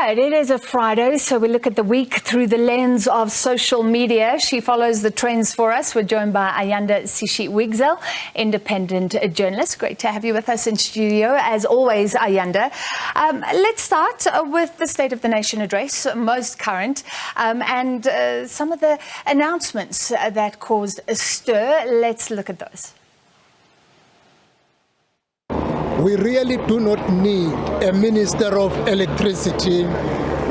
right, it is a Friday, so we look at the week through the lens of social media. She follows the trends for us. We're joined by Ayanda Sishi Wigzell, independent journalist. Great to have you with us in studio, as always, Ayanda. Let's start with the State of the Nation address, most current, and some of the announcements that caused a stir. Let's look at those. We really do not need a minister of electricity.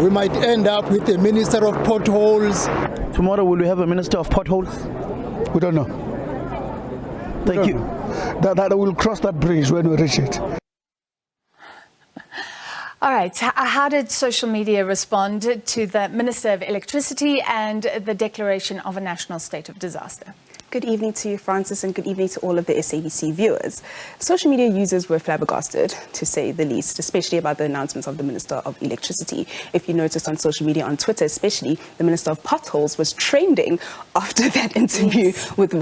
We might end up with a minister of potholes. Tomorrow, will we have a minister of potholes? We don't know. Thank you. That we'll cross that bridge when we reach it. All right. How did social media respond to the Minister of Electricity and the declaration of a national state of disaster? Good evening to you, Francis, and good evening to all of the SABC viewers. Social media users were flabbergasted, to say the least, especially about the announcements of the Minister of Electricity. If you noticed on social media, on Twitter especially, the Minister of Potholes was trending after that interview with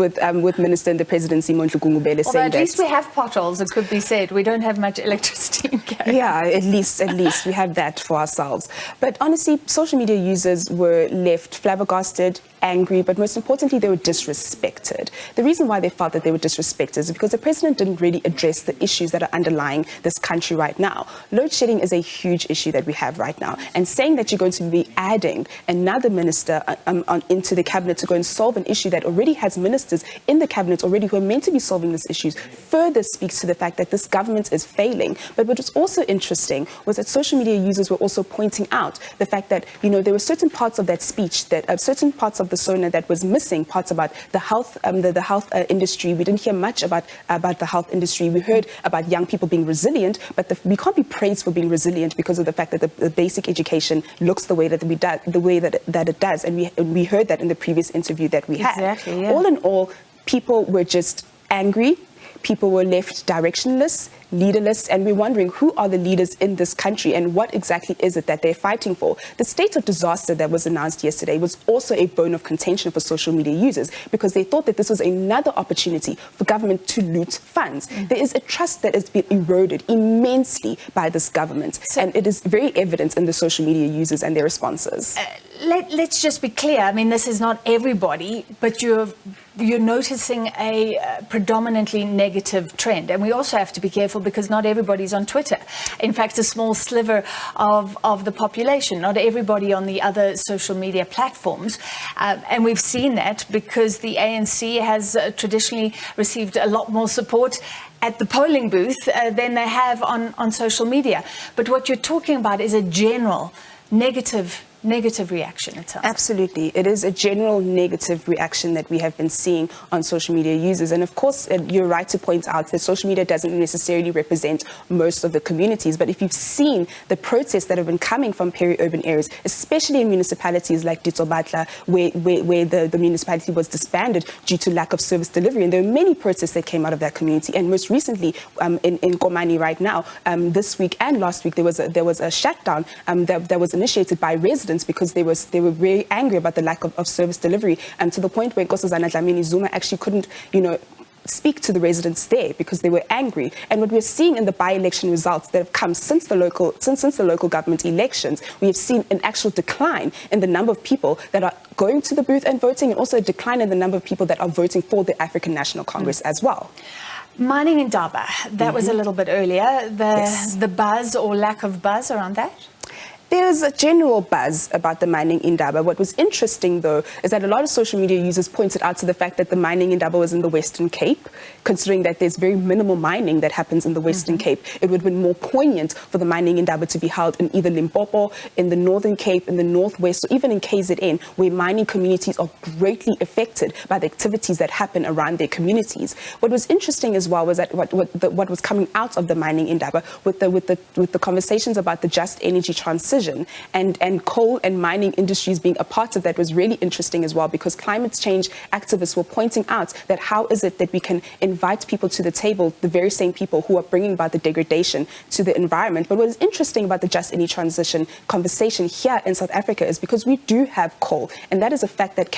Minister in the Presidency, Mondlu Gungubele, saying that... at least we have potholes, it could be said. We don't have much electricity in Cape. Yeah, at least we have that for ourselves. But honestly, social media users were left flabbergasted, angry, but most importantly, they were disrespected. The reason why they felt that they were disrespected is because the president didn't really address the issues that are underlying this country right now. Load shedding is a huge issue that we have right now. And saying that you're going to be adding another minister into the cabinet to go and solve an issue that already has ministers in the cabinet already who are meant to be solving these issues further speaks to the fact that this government is failing. But what was also interesting was that social media users were also pointing out the fact that, you know, there were certain parts of that speech, that certain parts of the SONA that was missing, parts about the health industry. We didn't hear much about the health industry. We heard about young people being resilient, but we can't be praised for being resilient because of the fact that the basic education looks the way that it does, and we heard that in the previous interview that we had. Exactly, yeah. All in all, people were just angry. People were left directionless, leaderless, and we're wondering who are the leaders in this country and what exactly is it that they're fighting for. The state of disaster that was announced yesterday was also a bone of contention for social media users because they thought that this was another opportunity for government to loot funds. There is a trust that has been eroded immensely by this government, and it is very evident in the social media users and their responses. Let's just be clear. I mean, this is not everybody, but you're noticing a predominantly negative trend. And we also have to be careful because not everybody's on Twitter. In fact, a small sliver of the population, not everybody on the other social media platforms. And we've seen that because the ANC has traditionally received a lot more support at the polling booth than they have on social media. But what you're talking about is a general negative reaction, it sounds. Absolutely. It is a general negative reaction that we have been seeing on social media users. And of course, you're right to point out that social media doesn't necessarily represent most of the communities. But if you've seen the protests that have been coming from peri-urban areas, especially in municipalities like Ditsobatla, where the municipality was disbanded due to lack of service delivery. And there were many protests that came out of that community. And most recently, in Komani right now, this week and last week, there was a shutdown that was initiated by residents because they were very angry about the lack of service delivery, and to the point where Nkosazana Dlamini Zuma actually couldn't, speak to the residents there because they were angry. And what we're seeing in the by-election results that have come since the local government elections, we have seen an actual decline in the number of people that are going to the booth and voting, and also a decline in the number of people that are voting for the African National Congress as well. Mining in Indaba, that was a little bit earlier. The buzz or lack of buzz around that? There's a general buzz about the mining in Indaba. What was interesting, though, is that a lot of social media users pointed out to the fact that the mining in Indaba was in the Western Cape, considering that there's very minimal mining that happens in the Western Cape. It would have been more poignant for the mining in Indaba to be held in either Limpopo, in the Northern Cape, in the Northwest, or even in KZN, where mining communities are greatly affected by the activities that happen around their communities. What was interesting as well was that what was coming out of the mining in Indaba with the conversations about the just energy transition and coal and mining industries being a part of that was really interesting as well, because climate change activists were pointing out that how is it that we can invite people to the table, the very same people who are bringing about the degradation to the environment. But what is interesting about the just energy transition conversation here in South Africa is because we do have coal, and that is a fact that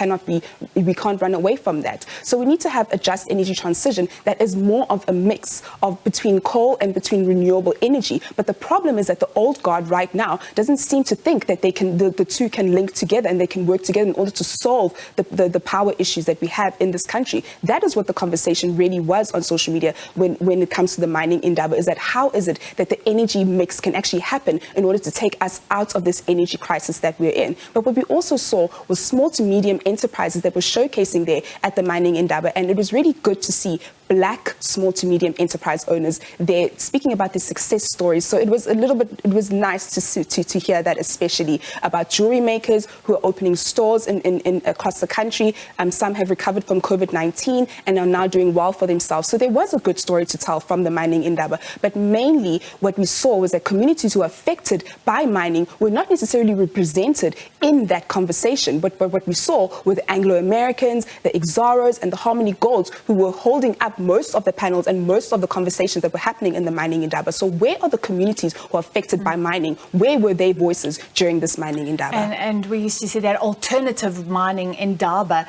we can't run away from that. So we need to have a just energy transition that is more of a mix of between coal and between renewable energy. But the problem is that the old guard right now doesn't doesn't seem to think that they can, the two can link together and they can work together in order to solve the power issues that we have in this country. That is what the conversation really was on social media when it comes to the mining indaba, is that how is it that the energy mix can actually happen in order to take us out of this energy crisis that we're in. But what we also saw was small to medium enterprises that were showcasing there at the mining indaba, and it was really good to see Black small to medium enterprise owners there speaking about their success stories. So it was nice to hear that, especially about jewelry makers who are opening stores in across the country. Some have recovered from COVID-19 and are now doing well for themselves. So there was a good story to tell from the mining indaba. But mainly what we saw was that communities who are affected by mining were not necessarily represented in that conversation. But what we saw were the Anglo-Americans, the Exaros and the Harmony Golds who were holding up most of the panels and most of the conversations that were happening in the mining indaba. So where are the communities who are affected by mining? Where were their voices during this mining indaba? And we used to see that alternative mining indaba.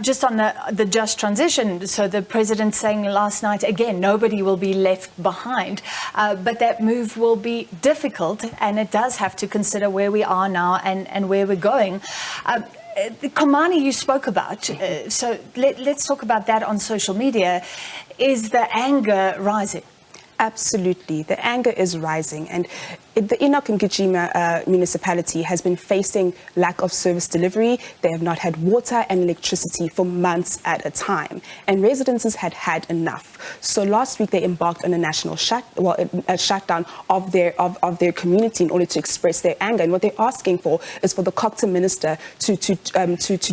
Just on the just transition, so the president saying last night, again, nobody will be left behind. But that move will be difficult, and it does have to consider where we are now and where we're going. The Komani you spoke about, so let's talk about that on social media. Is the anger rising? Absolutely. The anger is rising. And the Enoch and Gijima municipality has been facing lack of service delivery. They have not had water and electricity for months at a time. And residents had had enough. So last week they embarked on a national shutdown of their community in order to express their anger. And what they're asking for is for the Cocta minister to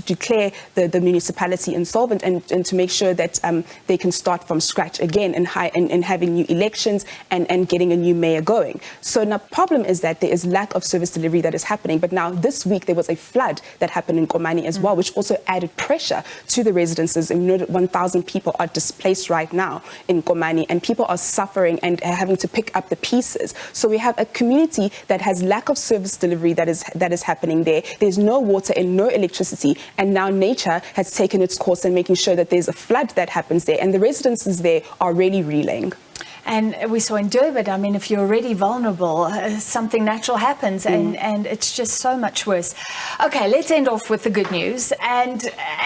declare the municipality insolvent and to make sure that they can start from scratch again and having new elections and getting a new mayor going. So now problem is that there is lack of service delivery that is happening. But now this week there was a flood that happened in Komani as well, which also added pressure to the residences. And we know that 1,000 people are displaced right now in Komani, and people are suffering and having to pick up the pieces. So we have a community that has lack of service delivery that is happening there. There's no water and no electricity, and now nature has taken its course in making sure that there's a flood that happens there, and the residences there are really reeling. And we saw in Durban, I mean, if you're already vulnerable, something natural happens, and it's just so much worse. Okay, let's end off with the good news, and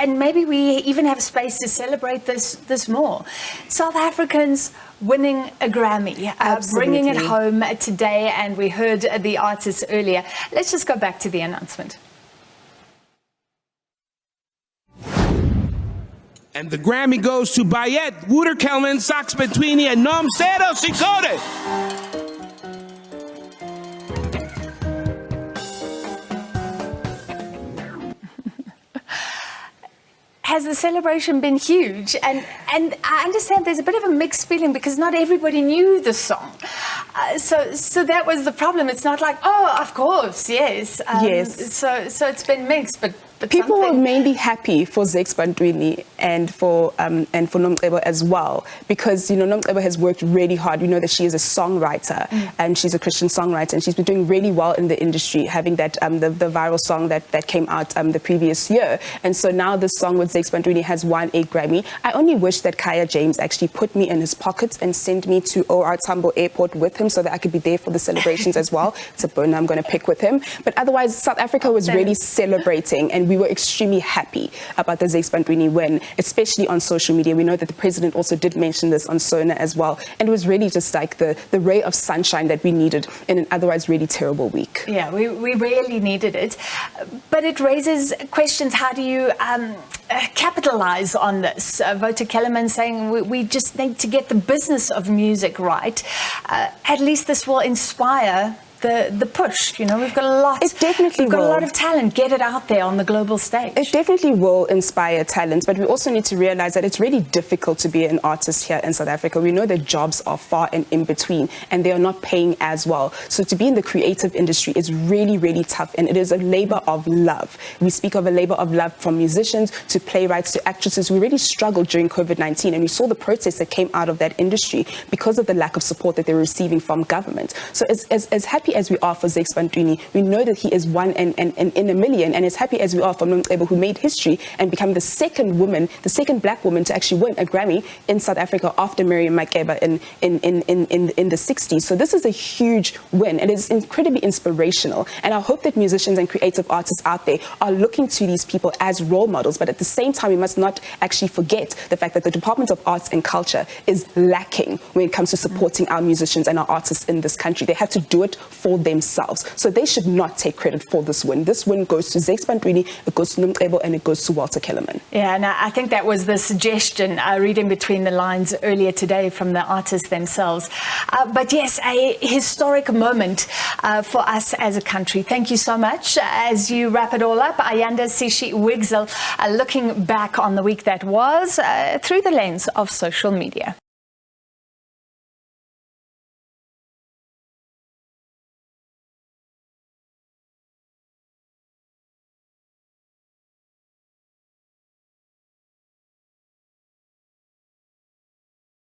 maybe we even have space to celebrate this more. South Africans winning a Grammy, bringing it home today, and we heard the artists earlier. Let's just go back to the announcement. And the Grammy goes to Bayet, Wouter-Kelman, Sax Bandwini, and Nomcero Sikode. Has the celebration been huge? And I understand there's a bit of a mixed feeling because not everybody knew the song. So that was the problem. It's not like, oh, of course, yes. Yes. So it's been mixed, but people were mainly happy for Sax Bandwini and for Nomcebo as well, because Nomcebo has worked really hard. We know that she is a songwriter and she's a Christian songwriter, and she's been doing really well in the industry, having that the viral song that came out the previous year. And so now this song with Sax Bandwini has won a Grammy. I only wish that Kaya James actually put me in his pocket and sent me to OR Tambo Airport with him so that I could be there for the celebrations as well. It's a bone I'm going to pick with him. But otherwise, South Africa was really celebrating, and we were extremely happy about the Sax Bandwini win, especially on social media. We know that the president also did mention this on Sona as well. And it was really just like the ray of sunshine that we needed in an otherwise really terrible week. Yeah, we really needed it. But it raises questions. How do you capitalize on this? Wouter-Kelman saying we just need to get the business of music right. At least this will inspire the push. We've got a lot. It definitely We've got a lot of talent. Get it out there on the global stage. It definitely will inspire talent, but we also need to realize that it's really difficult to be an artist here in South Africa. We know that jobs are far and in between, and they are not paying as well. So to be in the creative industry is really, really tough, and it is a labor of love. We speak of a labor of love from musicians to playwrights to actresses. We really struggled during COVID-19, and we saw the protests that came out of that industry because of the lack of support that they're receiving from government. So as happy happy as we are for Zex Bandwini, we know that he is one in a million, and as happy as we are for Nomcebo, who made history and became the second woman, the second black woman to actually win a Grammy in South Africa after Miriam Makeba in the 60s. So this is a huge win, and it's incredibly inspirational. And I hope that musicians and creative artists out there are looking to these people as role models, but at the same time, we must not actually forget the fact that the Department of Arts and Culture is lacking when it comes to supporting our musicians and our artists in this country. They have to do it for themselves. So they should not take credit for this win. This win goes to Zex Bandwini, it goes to Nomcebo, and it goes to Walter Kellerman. Yeah, and I think that was the suggestion, reading between the lines earlier today from the artists themselves. But yes, a historic moment for us as a country. Thank you so much. As you wrap it all up, Ayanda Sishi Wigzell looking back on the week that was through the lens of social media.